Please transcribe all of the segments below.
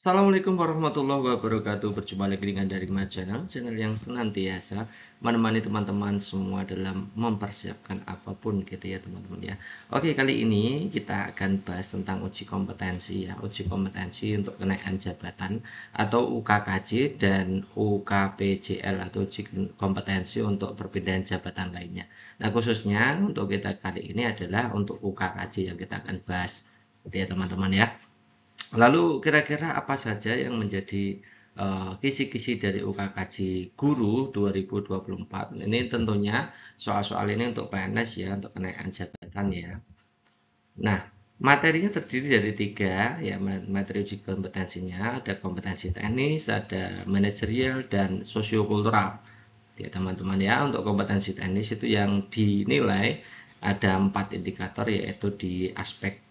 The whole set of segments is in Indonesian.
Assalamualaikum warahmatullahi wabarakatuh. Berjumpa lagi dengan dari channel yang senantiasa menemani teman-teman semua dalam mempersiapkan apapun gitu ya teman-teman ya. Oke, kali ini kita akan bahas tentang uji kompetensi ya. Uji kompetensi untuk kenaikan jabatan atau UKKJ dan UKPJL atau uji kompetensi untuk perpindahan jabatan lainnya. Nah, khususnya untuk kita kali ini adalah untuk UKKJ yang kita akan bahas gitu ya teman-teman ya. Lalu kira-kira apa saja yang menjadi kisi-kisi dari UKKJ Guru 2024? Ini tentunya soal-soal ini untuk PNS ya, untuk kenaikan jabatan ya. Nah, materinya terdiri dari tiga ya, materi uji kompetensinya ada kompetensi teknis, ada manajerial dan sosiokultural. Ya teman-teman ya, untuk kompetensi teknis itu yang dinilai ada 4 indikator, yaitu di aspek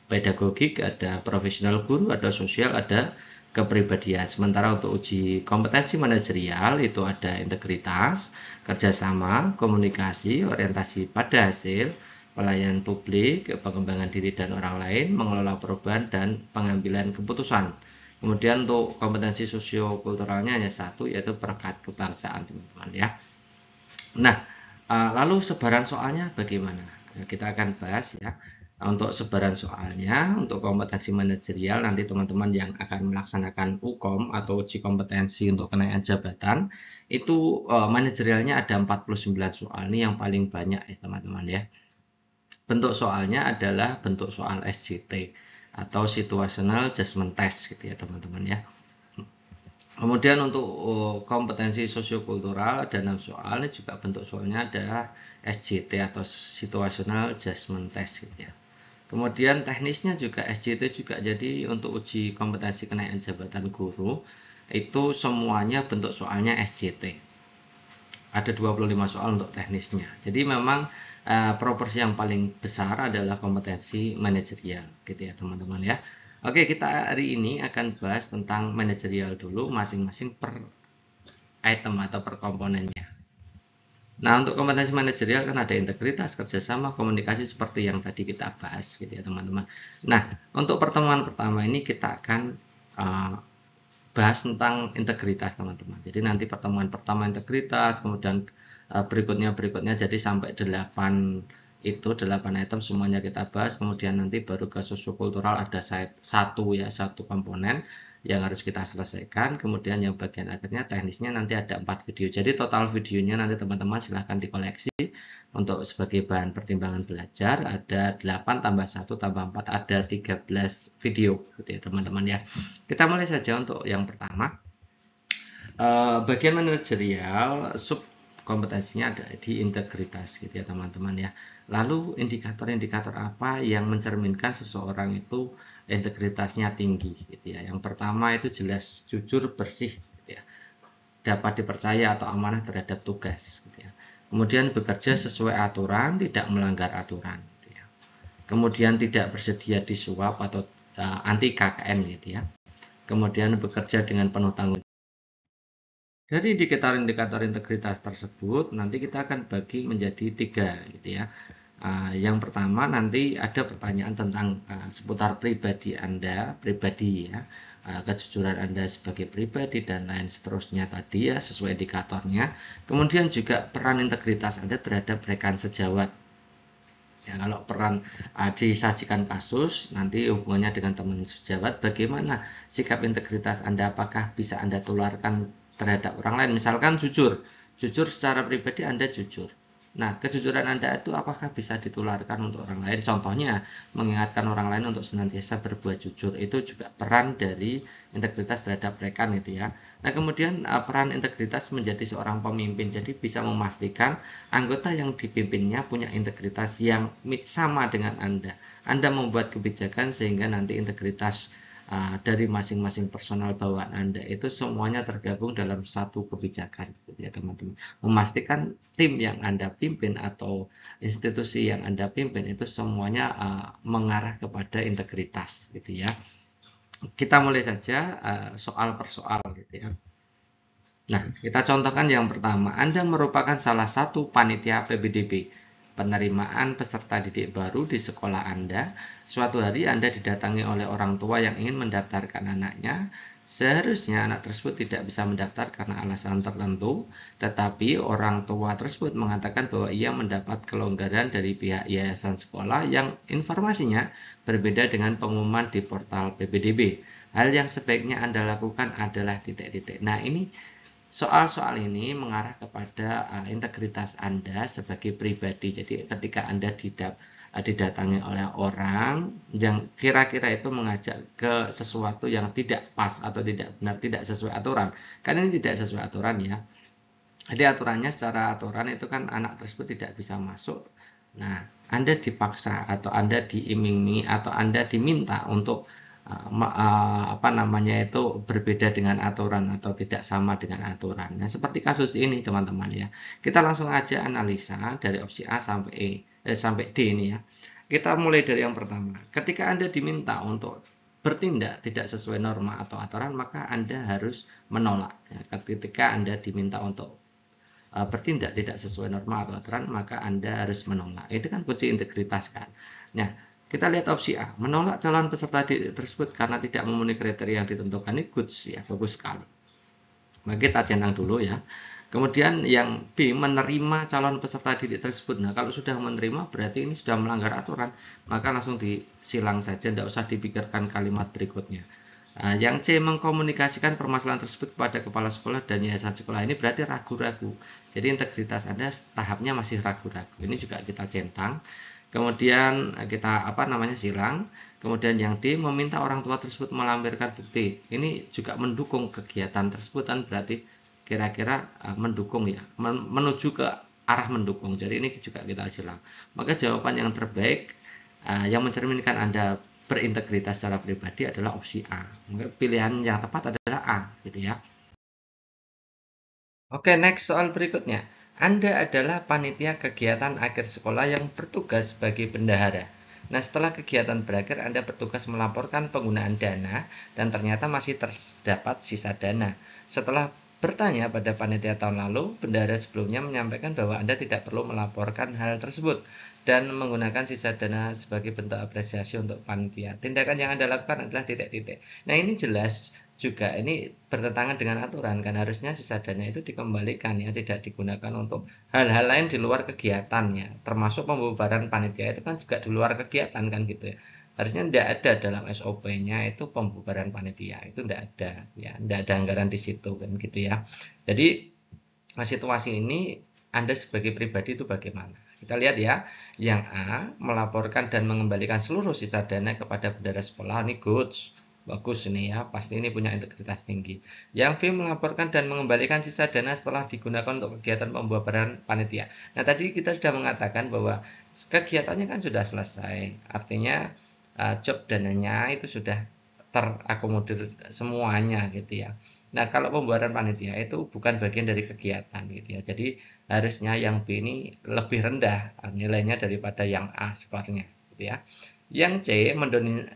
pedagogik, ada profesional guru, ada sosial, ada kepribadian. Sementara untuk uji kompetensi manajerial itu ada integritas, kerjasama, komunikasi, orientasi pada hasil, pelayanan publik, pengembangan diri dan orang lain, mengelola perubahan dan pengambilan keputusan. Kemudian untuk kompetensi sosiokulturalnya hanya satu, yaitu perekat kebangsaan teman-teman ya. Nah, lalu sebaran soalnya bagaimana? Kita akan bahas ya. Untuk sebaran soalnya, untuk kompetensi manajerial nanti teman-teman yang akan melaksanakan UKOM atau uji kompetensi untuk kenaikan jabatan itu manajerialnya ada 49 soal. Ini yang paling banyak ya teman-teman ya. Bentuk soalnya adalah bentuk soal SJT atau situational judgment test gitu ya teman-teman ya. Kemudian untuk kompetensi sosiokultural ada 6 soal, ini juga bentuk soalnya adalah SJT atau situational judgment test gitu ya. Kemudian teknisnya juga SJT juga, jadi untuk uji kompetensi kenaikan jabatan guru itu semuanya bentuk soalnya SJT. Ada 25 soal untuk teknisnya. Jadi memang proporsi yang paling besar adalah kompetensi manajerial gitu ya teman-teman ya. Oke, kita hari ini akan bahas tentang manajerial dulu masing-masing per item atau per komponennya. Nah, untuk kompetensi manajerial kan ada integritas, kerjasama, komunikasi seperti yang tadi kita bahas gitu ya teman-teman. Nah, untuk pertemuan pertama ini kita akan bahas tentang integritas teman-teman. Jadi nanti pertemuan pertama integritas, kemudian berikutnya jadi sampai 8 item semuanya kita bahas, kemudian nanti baru ke sosiokultural ada satu komponen yang harus kita selesaikan, kemudian yang bagian akhirnya teknisnya nanti ada 4 video. Jadi total videonya nanti teman-teman silahkan dikoleksi untuk sebagai bahan pertimbangan belajar, ada 8 tambah 1 tambah 4 ada 13 video gitu ya teman-teman ya. Kita mulai saja untuk yang pertama. Bagian manajerial sub kompetensinya ada di integritas gitu ya teman-teman ya. Lalu indikator-indikator apa yang mencerminkan seseorang itu integritasnya tinggi gitu ya. Yang pertama itu jelas, jujur, bersih gitu ya. Dapat dipercaya atau amanah terhadap tugas gitu ya. Kemudian bekerja sesuai aturan, tidak melanggar aturan gitu ya. Kemudian tidak bersedia disuap atau anti KKN gitu ya. Kemudian bekerja dengan penuh tanggung. Dari indikator-indikator integritas tersebut nanti kita akan bagi menjadi 3 gitu ya. Yang pertama nanti ada pertanyaan tentang seputar pribadi Anda, pribadi ya, kejujuran Anda sebagai pribadi dan lain seterusnya tadi ya, sesuai indikatornya. Kemudian juga peran integritas Anda terhadap rekan sejawat. Ya, kalau peran disajikan kasus, nanti hubungannya dengan teman sejawat, bagaimana sikap integritas Anda, apakah bisa Anda tularkan terhadap orang lain. Misalkan jujur secara pribadi Anda jujur. Nah, kejujuran Anda itu apakah bisa ditularkan untuk orang lain? Contohnya, mengingatkan orang lain untuk senantiasa berbuat jujur. Itu juga peran dari integritas terhadap rekan itu ya. Nah, kemudian peran integritas menjadi seorang pemimpin. Jadi bisa memastikan anggota yang dipimpinnya punya integritas yang sama dengan Anda. Anda membuat kebijakan sehingga nanti integritas dari masing-masing personal bawaan Anda itu semuanya tergabung dalam satu kebijakan gitu ya teman-teman. Memastikan tim yang Anda pimpin atau institusi yang Anda pimpin itu semuanya mengarah kepada integritas gitu ya. Kita mulai saja soal per soal gitu ya. Nah, kita contohkan yang pertama. Anda merupakan salah satu panitia PBDB. penerimaan peserta didik baru di sekolah Anda. Suatu hari Anda didatangi oleh orang tua yang ingin mendaftarkan anaknya. Seharusnya anak tersebut tidak bisa mendaftar karena alasan tertentu, tetapi orang tua tersebut mengatakan bahwa ia mendapat kelonggaran dari pihak yayasan sekolah yang informasinya berbeda dengan pengumuman di portal PPDB. Hal yang sebaiknya Anda lakukan adalah titik-titik. Nah, ini soal-soal ini mengarah kepada integritas Anda sebagai pribadi. Jadi ketika Anda didatangi oleh orang yang kira-kira itu mengajak ke sesuatu yang tidak pas atau tidak benar, tidak sesuai aturan. Kan ini tidak sesuai aturan ya. Jadi aturannya secara aturan itu kan anak tersebut tidak bisa masuk. Nah, Anda dipaksa atau Anda diiming-imingi atau Anda diminta untuk apa namanya itu berbeda dengan aturan atau tidak sama dengan aturan. Nah, seperti kasus ini teman-teman ya. Kita langsung aja analisa dari opsi A sampai D ini ya. Kita mulai dari yang pertama. Ketika Anda diminta untuk bertindak tidak sesuai norma atau aturan, maka Anda harus menolak. Ya, ketika Anda diminta untuk bertindak tidak sesuai norma atau aturan, maka Anda harus menolak. Itu kan kunci integritas kan. Nah, kita lihat opsi A, menolak calon peserta didik tersebut karena tidak memenuhi kriteria yang ditentukan. Ini good ya, bagus sekali. Maka kita centang dulu ya. Kemudian yang B, menerima calon peserta didik tersebut. Nah, kalau sudah menerima berarti ini sudah melanggar aturan, maka langsung disilang saja, tidak usah dipikirkan kalimat berikutnya. Nah, yang C, mengkomunikasikan permasalahan tersebut kepada kepala sekolah dan yayasan sekolah. Ini berarti ragu-ragu. Jadi integritas Anda tahapnya masih ragu-ragu. Ini juga kita centang. Kemudian kita silang. Kemudian yang D, meminta orang tua tersebut melampirkan bukti. Ini juga mendukung kegiatan tersebut kan berarti kira-kira mendukung ya, menuju ke arah mendukung. Jadi ini juga kita silang. Maka jawaban yang terbaik yang mencerminkan Anda berintegritas secara pribadi adalah opsi A. Maka pilihan yang tepat adalah A gitu ya. Oke, next soal berikutnya. Anda adalah panitia kegiatan akhir sekolah yang bertugas sebagai bendahara. Nah, setelah kegiatan berakhir, Anda bertugas melaporkan penggunaan dana dan ternyata masih terdapat sisa dana. Setelah bertanya pada panitia tahun lalu, bendahara sebelumnya menyampaikan bahwa Anda tidak perlu melaporkan hal tersebut dan menggunakan sisa dana sebagai bentuk apresiasi untuk panitia. Tindakan yang Anda lakukan adalah titik-titik. Nah, ini jelas juga ini bertentangan dengan aturan kan, harusnya sisa dana itu dikembalikan ya, tidak digunakan untuk hal-hal lain di luar kegiatannya, termasuk pembubaran panitia itu kan juga di luar kegiatan kan gitu ya. Harusnya tidak ada dalam SOP-nya itu pembubaran panitia, itu tidak ada ya, tidak ada anggaran di situ kan gitu ya. Jadi situasi ini Anda sebagai pribadi itu bagaimana? Kita lihat ya, yang A, melaporkan dan mengembalikan seluruh sisa dana kepada bendahara sekolah, ini goods. Bagus ini ya, pasti ini punya integritas tinggi. Yang B, melaporkan dan mengembalikan sisa dana setelah digunakan untuk kegiatan pembubaran panitia. Nah, tadi kita sudah mengatakan bahwa kegiatannya kan sudah selesai. Artinya job dananya itu sudah terakomodir semuanya gitu ya. Nah, kalau pembubaran panitia itu bukan bagian dari kegiatan gitu ya. Jadi harusnya yang B ini lebih rendah nilainya daripada yang A skornya gitu ya. Yang C,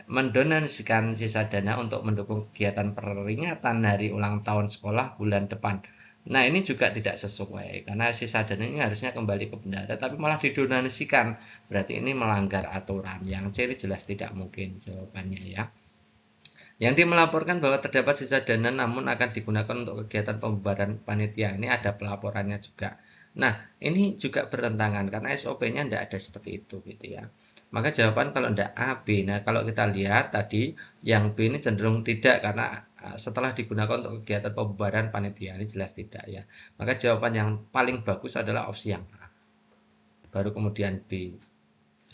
mendonasikan sisa dana untuk mendukung kegiatan peringatan hari ulang tahun sekolah bulan depan. Nah, ini juga tidak sesuai karena sisa dana ini harusnya kembali ke bendahara tapi malah didonasikan. Berarti ini melanggar aturan. Yang C ini jelas tidak mungkin jawabannya ya. Yang melaporkan bahwa terdapat sisa dana namun akan digunakan untuk kegiatan pembubaran panitia. Ini ada pelaporannya juga. Nah, ini juga bertentangan karena SOP-nya tidak ada seperti itu gitu ya. Maka jawaban kalau tidak A, B. Nah, kalau kita lihat tadi yang B ini cenderung tidak karena setelah digunakan untuk kegiatan pembubaran panitia, ini jelas tidak ya. Maka jawaban yang paling bagus adalah opsi yang A. Baru kemudian B.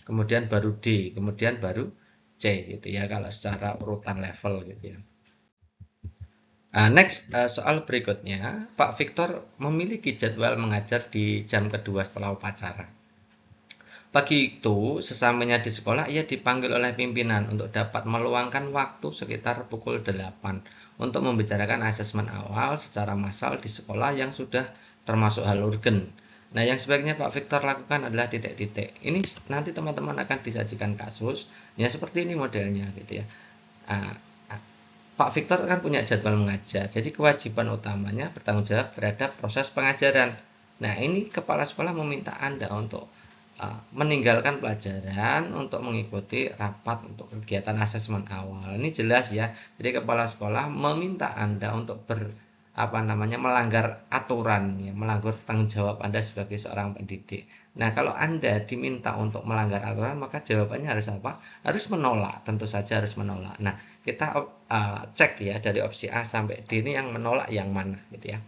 Kemudian baru D, kemudian baru C gitu ya kalau secara urutan level gitu ya. Next soal berikutnya, Pak Victor memiliki jadwal mengajar di jam kedua setelah upacara. Pagi itu, sesampainya di sekolah, ia dipanggil oleh pimpinan untuk dapat meluangkan waktu sekitar pukul 8 untuk membicarakan asesmen awal secara massal di sekolah yang sudah termasuk hal urgen. Nah, yang sebaiknya Pak Victor lakukan adalah titik-titik. Ini nanti teman-teman akan disajikan kasus, ya seperti ini modelnya gitu ya. Pak Victor kan punya jadwal mengajar, jadi kewajiban utamanya bertanggung jawab terhadap proses pengajaran. Nah, ini kepala sekolah meminta Anda untuk meninggalkan pelajaran untuk mengikuti rapat untuk kegiatan asesmen awal. Ini jelas ya. Jadi kepala sekolah meminta Anda untuk melanggar aturan ya, melanggar tanggung jawab Anda sebagai seorang pendidik. Nah, kalau Anda diminta untuk melanggar aturan, maka jawabannya harus apa? Harus menolak, tentu saja harus menolak. Nah, kita cek ya dari opsi A sampai D ini yang menolak yang mana gitu ya.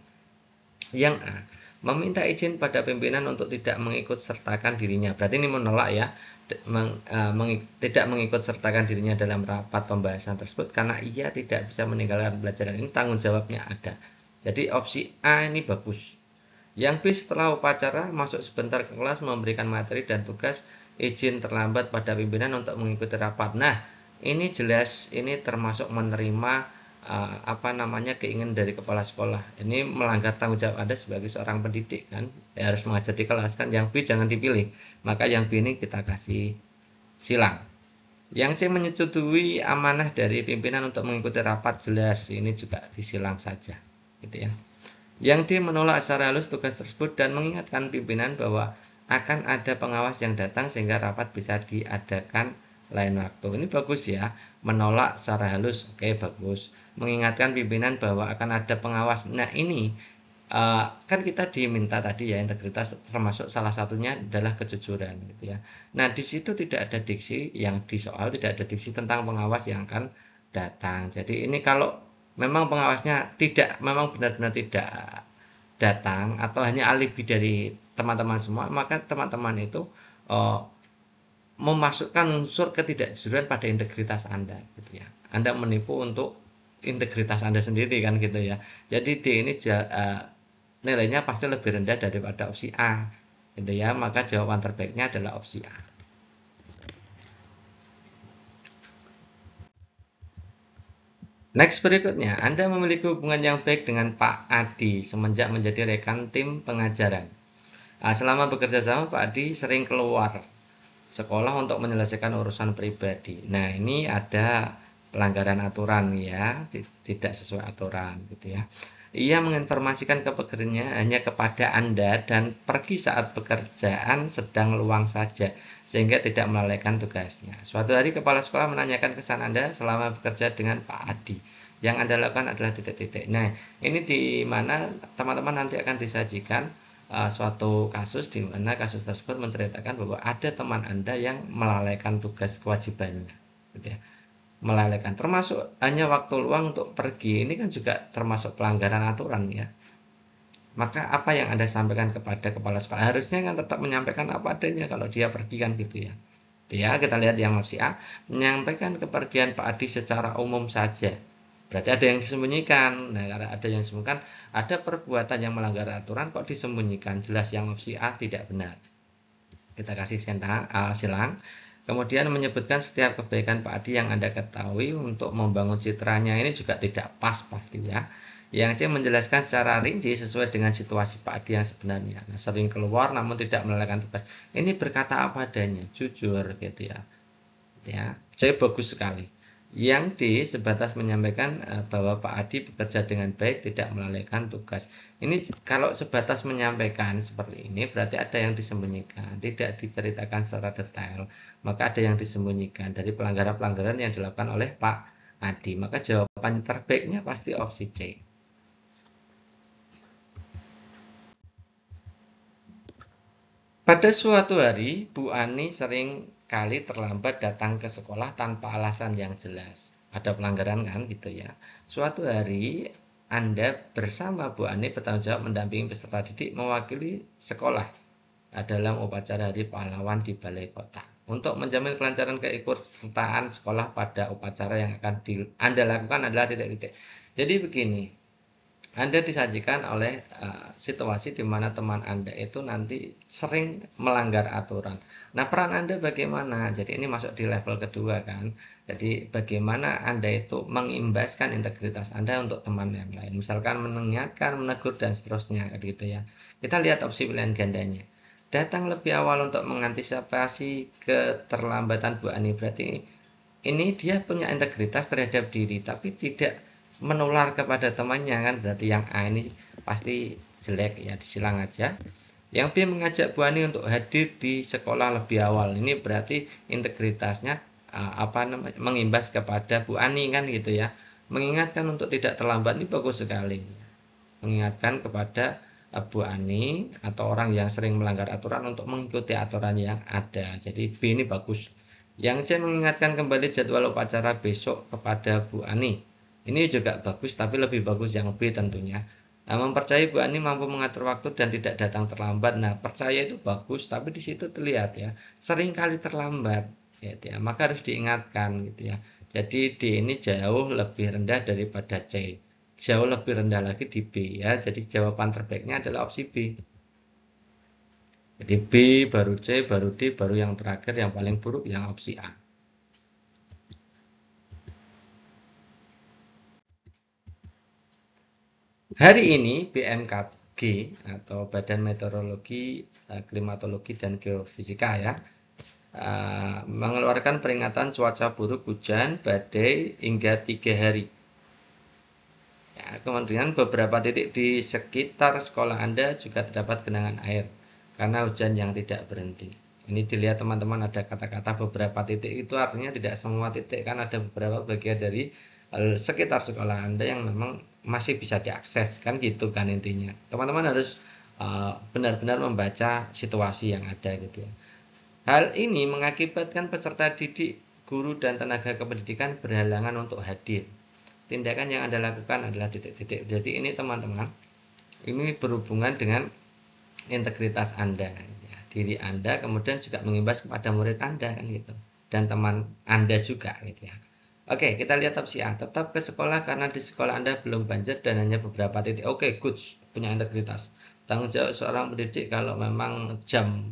Yang A, meminta izin pada pimpinan untuk tidak mengikut sertakan dirinya. Berarti ini menolak ya, tidak mengikut sertakan dirinya dalam rapat pembahasan tersebut karena ia tidak bisa meninggalkan pelajaran. Ini tanggung jawabnya ada. Jadi opsi A ini bagus. Yang B, setelah upacara masuk sebentar ke kelas memberikan materi dan tugas, izin terlambat pada pimpinan untuk mengikuti rapat. Nah, ini jelas ini termasuk menerima keinginan dari kepala sekolah. Ini melanggar tanggung jawab Anda sebagai seorang pendidik kan. Ya, harus mengajar di kelas kan. Yang B jangan dipilih. Maka yang B ini kita kasih silang. Yang C, menyetujui amanah dari pimpinan untuk mengikuti rapat, jelas ini juga disilang saja gitu ya. Yang D, menolak secara halus tugas tersebut dan mengingatkan pimpinan bahwa akan ada pengawas yang datang sehingga rapat bisa diadakan lain waktu. Ini bagus ya, menolak secara halus, oke bagus. Mengingatkan pimpinan bahwa akan ada pengawas. Nah ini kan kita diminta tadi ya integritas, termasuk salah satunya adalah kejujuran gitu ya. Nah di situ tidak ada diksi yang di soal, tidak ada diksi tentang pengawas yang akan datang. Jadi ini kalau memang pengawasnya memang benar-benar tidak datang atau hanya alibi dari teman-teman semua, maka teman-teman itu memasukkan unsur ketidakjujuran pada integritas Anda gitu ya. Anda menipu untuk integritas Anda sendiri kan gitu ya. Jadi D ini nilainya pasti lebih rendah daripada opsi A gitu ya. Maka jawaban terbaiknya adalah opsi A. Next berikutnya, Anda memiliki hubungan yang baik dengan Pak Adi semenjak menjadi rekan tim pengajaran. Selama bekerja sama, Pak Adi sering keluar sekolah untuk menyelesaikan urusan pribadi. Nah, ini ada pelanggaran aturan ya, tidak sesuai aturan gitu ya. Ia menginformasikan kepekerjaannya hanya kepada Anda dan pergi saat pekerjaan sedang luang saja, sehingga tidak melalaikan tugasnya. Suatu hari kepala sekolah menanyakan kesan Anda selama bekerja dengan Pak Adi. Yang Anda lakukan adalah titik-titik. Nah, ini di mana teman-teman nanti akan disajikan suatu kasus di mana kasus tersebut menceritakan bahwa ada teman Anda yang melalaikan tugas kewajibannya, gitu ya. Melalaikan, termasuk hanya waktu luang untuk pergi, ini kan juga termasuk pelanggaran aturan ya. Maka apa yang Anda sampaikan kepada kepala sekolah harusnya kan tetap menyampaikan apa adanya kalau dia pergi kan gitu ya. Ya, kita lihat yang opsi A, menyampaikan kepergian Pak Adi secara umum saja. Berarti ada yang disembunyikan. Nah, kalau ada yang disembunyikan, ada perbuatan yang melanggar aturan kok disembunyikan. Jelas yang opsi A tidak benar. Kita kasih silang. Kemudian menyebutkan setiap kebaikan Pak Adi yang Anda ketahui untuk membangun citranya, ini juga tidak pas pasti ya. Yang C, menjelaskan secara rinci sesuai dengan situasi Pak Adi yang sebenarnya. Nah, sering keluar namun tidak melalaikan tugas. Ini berkata apa adanya, jujur gitu ya. Ya, C bagus sekali. Yang D, sebatas menyampaikan bahwa Pak Adi bekerja dengan baik, tidak melalaikan tugas. Ini kalau sebatas menyampaikan seperti ini berarti ada yang disembunyikan, tidak diceritakan secara detail. Maka ada yang disembunyikan dari pelanggaran-pelanggaran yang dilakukan oleh Pak Adi. Maka jawaban terbaiknya pasti opsi C. Pada suatu hari, Bu Ani sering kali terlambat datang ke sekolah tanpa alasan yang jelas. Ada pelanggaran kan gitu ya. Suatu hari Anda bersama Bu Ani bertanggung jawab mendampingi peserta didik mewakili sekolah dalam upacara Hari Pahlawan di Balai Kota. Untuk menjamin kelancaran keikutsertaan sekolah pada upacara yang akan Anda lakukan adalah titik-titik. Jadi begini, Anda disajikan oleh situasi di mana teman Anda itu nanti sering melanggar aturan. Nah, peran Anda bagaimana? Jadi ini masuk di level kedua kan. Jadi bagaimana Anda itu mengimbaskan integritas Anda untuk teman yang lain. Misalkan mengingatkan, menegur, dan seterusnya gitu ya. Kita lihat opsi pilihan gandanya. Datang lebih awal untuk mengantisipasi keterlambatan Bu Ani. Berarti ini dia punya integritas terhadap diri, tapi tidak menular kepada temannya kan. Berarti yang A ini pasti jelek ya, disilang aja. Yang B mengajak Bu Ani untuk hadir di sekolah lebih awal. Ini berarti integritasnya mengimbas kepada Bu Ani kan gitu ya. Mengingatkan untuk tidak terlambat ini bagus sekali. Mengingatkan kepada Bu Ani atau orang yang sering melanggar aturan untuk mengikuti aturan yang ada. Jadi B ini bagus. Yang C mengingatkan kembali jadwal upacara besok kepada Bu Ani. Ini juga bagus, tapi lebih bagus yang B tentunya. Nah, mempercayai Bu Ani mampu mengatur waktu dan tidak datang terlambat. Nah, percaya itu bagus, tapi di situ terlihat ya, sering kali terlambat, gitu ya. Maka harus diingatkan, gitu ya. Jadi D ini jauh lebih rendah daripada C, jauh lebih rendah lagi di B ya. Jadi jawaban terbaiknya adalah opsi B. Jadi B, baru C, baru D, baru yang terakhir yang paling buruk yang opsi A. Hari ini BMKG atau Badan Meteorologi, Klimatologi dan Geofisika ya, mengeluarkan peringatan cuaca buruk hujan badai hingga 3 hari. Ya, kemudian beberapa titik di sekitar sekolah Anda juga terdapat genangan air karena hujan yang tidak berhenti. Ini dilihat teman-teman, ada kata-kata beberapa titik, itu artinya tidak semua titik, kan ada beberapa bagian dari sekitar sekolah Anda yang memang masih bisa diakses, kan gitu kan intinya. Teman-teman harus benar-benar membaca situasi yang ada gitu ya. Hal ini mengakibatkan peserta didik, guru, dan tenaga kependidikan berhalangan untuk hadir. Tindakan yang Anda lakukan adalah titik-titik. Jadi ini teman-teman, ini berhubungan dengan integritas Anda, ya, diri Anda, kemudian juga mengimbas kepada murid Anda kan gitu, dan teman Anda juga gitu ya. Oke, kita lihat opsi A. Tetap ke sekolah karena di sekolah Anda belum banjir dan hanya beberapa titik. Oke, good, punya integritas. Tanggung jawab seorang pendidik kalau memang jam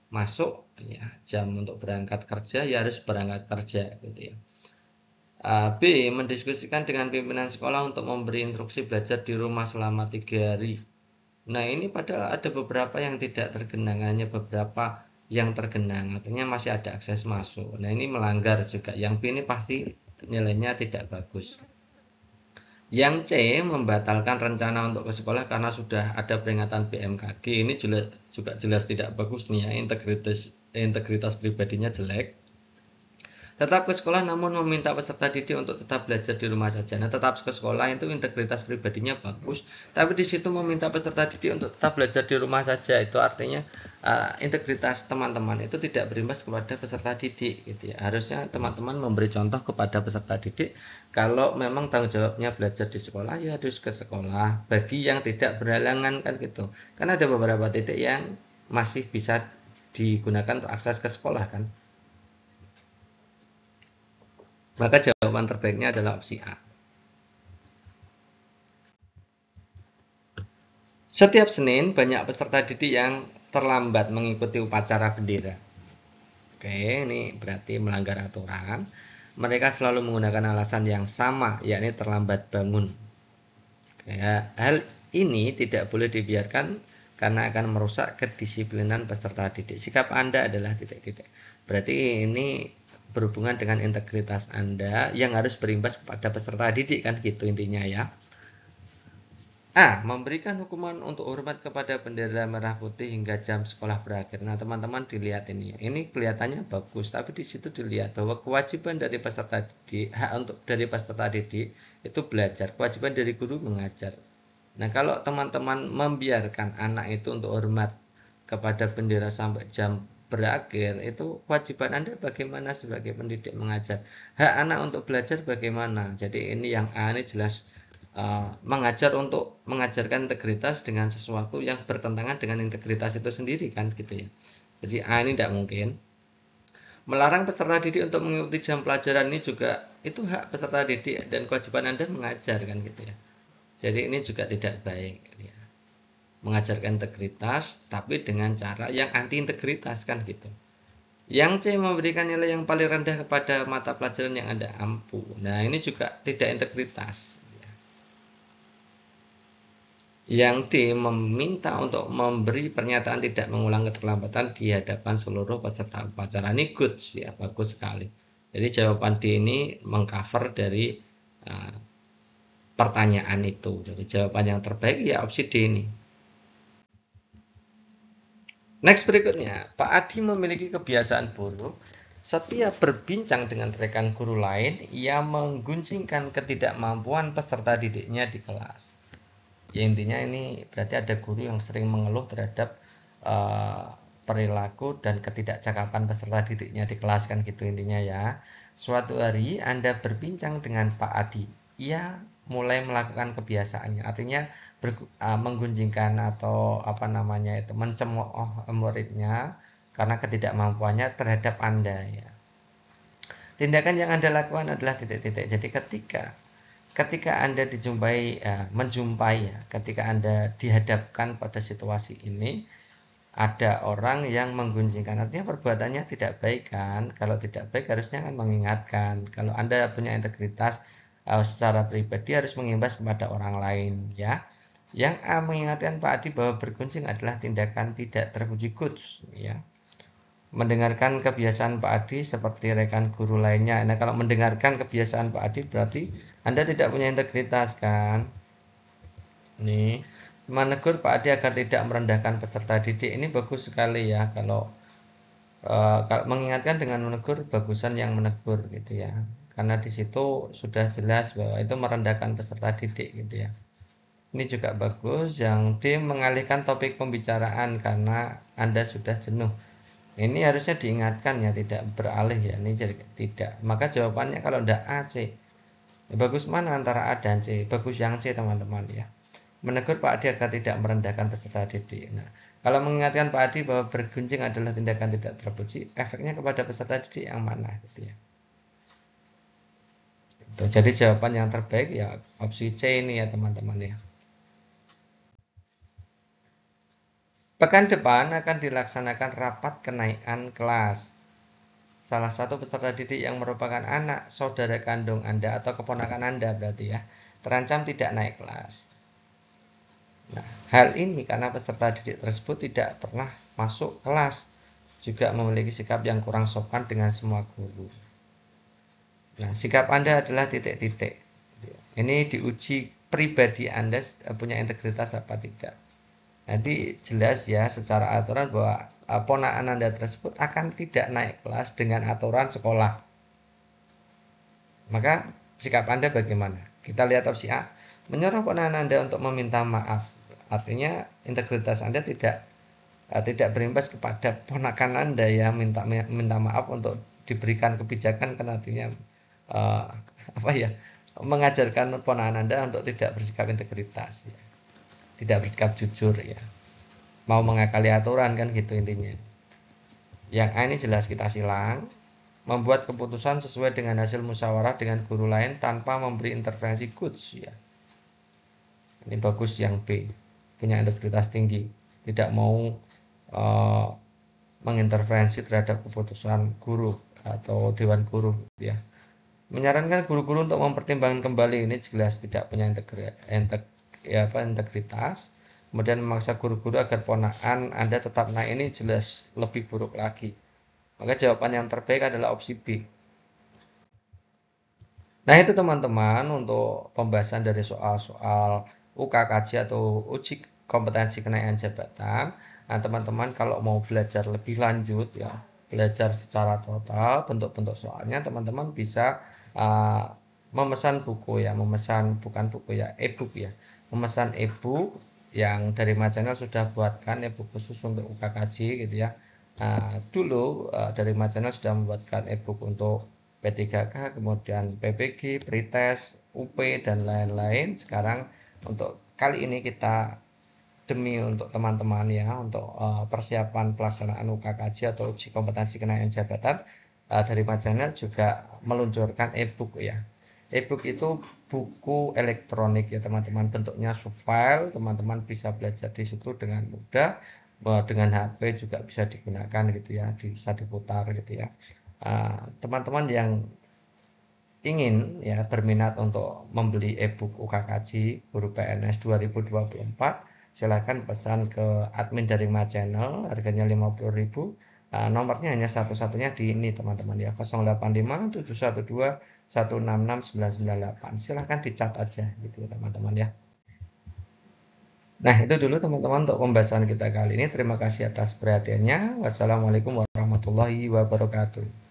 masuk ya, jam untuk berangkat kerja ya harus berangkat kerja gitu ya. B. Mendiskusikan dengan pimpinan sekolah untuk memberi instruksi belajar di rumah selama 3 hari. Nah, ini padahal ada beberapa yang tidak tergenang, hanya beberapa yang tergenang, artinya masih ada akses masuk. Nah, ini melanggar juga. Yang B ini pasti nilainya tidak bagus. Yang C, membatalkan rencana untuk ke sekolah karena sudah ada peringatan BMKG. Ini juga jelas tidak bagus nih ya, integritas pribadinya jelek. Tetap ke sekolah namun meminta peserta didik untuk tetap belajar di rumah saja. Nah, tetap ke sekolah itu integritas pribadinya bagus, tapi di situ meminta peserta didik untuk tetap belajar di rumah saja. Itu artinya integritas teman-teman itu tidak berimbas kepada peserta didik gitu ya. Harusnya teman-teman memberi contoh kepada peserta didik, kalau memang tanggung jawabnya belajar di sekolah ya harus ke sekolah. Bagi yang tidak berhalangan kan gitu. Kan ada beberapa titik yang masih bisa digunakan untuk akses ke sekolah kan. Maka jawaban terbaiknya adalah opsi A. Setiap Senin banyak peserta didik yang terlambat mengikuti upacara bendera. Oke, ini berarti melanggar aturan. Mereka selalu menggunakan alasan yang sama, yakni terlambat bangun. Oke, hal ini tidak boleh dibiarkan karena akan merusak kedisiplinan peserta didik. Sikap Anda adalah titik-titik. Berarti ini berhubungan dengan integritas Anda yang harus berimbas kepada peserta didik kan gitu intinya ya. A. Memberikan hukuman untuk hormat kepada bendera merah putih hingga jam sekolah berakhir. Nah, teman-teman dilihat ini. Ini kelihatannya bagus, tapi di situ dilihat bahwa kewajiban dari peserta didik, hak untuk dari peserta didik itu belajar, kewajiban dari guru mengajar. Nah, kalau teman-teman membiarkan anak itu untuk hormat kepada bendera sampai jam berakhir, itu kewajiban Anda bagaimana sebagai pendidik mengajar. Hak anak untuk belajar bagaimana? Jadi ini yang A ini jelas mengajar untuk mengajarkan integritas dengan sesuatu yang bertentangan dengan integritas itu sendiri kan gitu ya. Jadi A ini tidak mungkin. Melarang peserta didik untuk mengikuti jam pelajaran ini juga itu hak peserta didik dan kewajiban Anda mengajar kan gitu ya. Jadi ini juga tidak baik ya. Mengajarkan integritas tapi dengan cara yang anti integritas kan gitu. Yang C, memberikan nilai yang paling rendah kepada mata pelajaran yang Anda ampu. Nah, ini juga tidak integritas. Yang D, meminta untuk memberi pernyataan tidak mengulang keterlambatan di hadapan seluruh peserta upacara. Ini good ya, bagus sekali. Jadi jawaban D ini mengcover dari pertanyaan itu. Jadi jawaban yang terbaik ya opsi D ini. Next berikutnya, Pak Adi memiliki kebiasaan buruk. Setiap berbincang dengan rekan guru lain, ia menggunjingkan ketidakmampuan peserta didiknya di kelas. Ya intinya ini berarti ada guru yang sering mengeluh terhadap perilaku dan ketidakcakapan peserta didiknya di kelas kan gitu intinya ya. Suatu hari Anda berbincang dengan Pak Adi. Ia mulai melakukan kebiasaannya. Artinya menggunjingkan atau apa namanya itu mencemooh muridnya karena ketidakmampuannya terhadap Anda ya. Tindakan yang Anda lakukan adalah titik-titik. Jadi ketika Anda menjumpai ya, ketika Anda dihadapkan pada situasi ini, ada orang yang menggunjingkan, artinya perbuatannya tidak baik kan. Kalau tidak baik harusnya kan mengingatkan. Kalau Anda punya integritas secara pribadi harus mengimbas kepada orang lain ya. Yang A mengingatkan Pak Adi bahwa bergunjing adalah tindakan tidak terpuji goods ya. Mendengarkan kebiasaan Pak Adi seperti rekan guru lainnya. Nah, kalau mendengarkan kebiasaan Pak Adi berarti Anda tidak punya integritas kan? Nih, menegur Pak Adi agar tidak merendahkan peserta didik ini bagus sekali ya. Kalau mengingatkan dengan menegur, bagusan yang menegur gitu ya. Karena di situ sudah jelas bahwa itu merendahkan peserta didik gitu ya. Ini juga bagus. Yang D mengalihkan topik pembicaraan karena Anda sudah jenuh. Ini harusnya diingatkan ya, tidak beralih ya. Ini jadi tidak. Maka jawabannya kalau tidak A, C. Ya, bagus mana antara A dan C? Bagus yang C teman-teman ya. Menegur Pak Adi agar tidak merendahkan peserta didik. Nah, kalau mengingatkan Pak Adi bahwa bergunjing adalah tindakan tidak terpuji, efeknya kepada peserta didik yang mana gitu ya. Jadi jawaban yang terbaik ya opsi C ini ya teman-teman ya. Pekan depan akan dilaksanakan rapat kenaikan kelas. Salah satu peserta didik yang merupakan anak saudara kandung Anda atau keponakan Anda berarti ya, terancam tidak naik kelas. Nah, hal ini karena peserta didik tersebut tidak pernah masuk kelas, juga memiliki sikap yang kurang sopan dengan semua guru. Nah, sikap Anda adalah titik-titik. Ini diuji pribadi Anda punya integritas apa tidak. Nanti jelas ya secara aturan bahwa ponakan Anda tersebut akan tidak naik kelas dengan aturan sekolah. Maka sikap Anda bagaimana? Kita lihat opsi A. Menyuruh ponakan Anda untuk meminta maaf. Artinya integritas Anda tidak berimbas kepada ponakan Anda ya, minta maaf untuk diberikan kebijakan kan artinya uh, apa ya? Mengajarkan ponakan Anda untuk tidak bersikap integritas ya. Tidak bersikap jujur ya. Mau mengakali aturan kan gitu intinya. Yang A ini jelas kita silang. Membuat keputusan sesuai dengan hasil musyawarah dengan guru lain tanpa memberi intervensi goods ya. Ini bagus yang B. Punya integritas tinggi. Tidak mau uh, mengintervensi terhadap keputusan guru atau dewan guru ya. Menyarankan guru-guru untuk mempertimbangkan kembali ini jelas tidak punya integritas. Kemudian memaksa guru-guru agar ponakan Anda tetap naik ini jelas lebih buruk lagi. Maka jawaban yang terbaik adalah opsi B. Nah itu teman-teman untuk pembahasan dari soal-soal UKKJ atau uji kompetensi kenaikan jabatan. Nah teman-teman kalau mau belajar lebih lanjut ya, belajar secara total bentuk-bentuk soalnya, teman-teman bisa uh, memesan buku ya, memesan bukan buku ya, e-book ya, memesan e-book yang dari Majanel sudah buatkan e-book khusus untuk UKKJ gitu ya. Dulu dari Majanel sudah membuatkan e-book untuk P3K, kemudian PPG, Pretest, UP, dan lain-lain. Sekarang untuk kali ini kita demi untuk teman-teman ya, untuk persiapan pelaksanaan UKKJ atau uji kompetensi kenaikan jabatan dari Majanel juga meluncurkan e-book ya. E-book itu buku elektronik ya teman-teman, bentuknya subfile, teman-teman bisa belajar di situ dengan mudah, dengan HP juga bisa digunakan gitu ya, bisa diputar gitu ya. Teman-teman yang ingin ya berminat untuk membeli e-book UKKJ Guru PNS 2024, silakan pesan ke admin dari My Channel, harganya 50.000. Nomornya hanya satu-satunya di ini teman-teman ya, 085 712 166 998. Silakan dicat aja gitu ya teman-teman ya. Nah, itu dulu teman-teman untuk pembahasan kita kali ini. Terima kasih atas perhatiannya. Wassalamualaikum warahmatullahi wabarakatuh.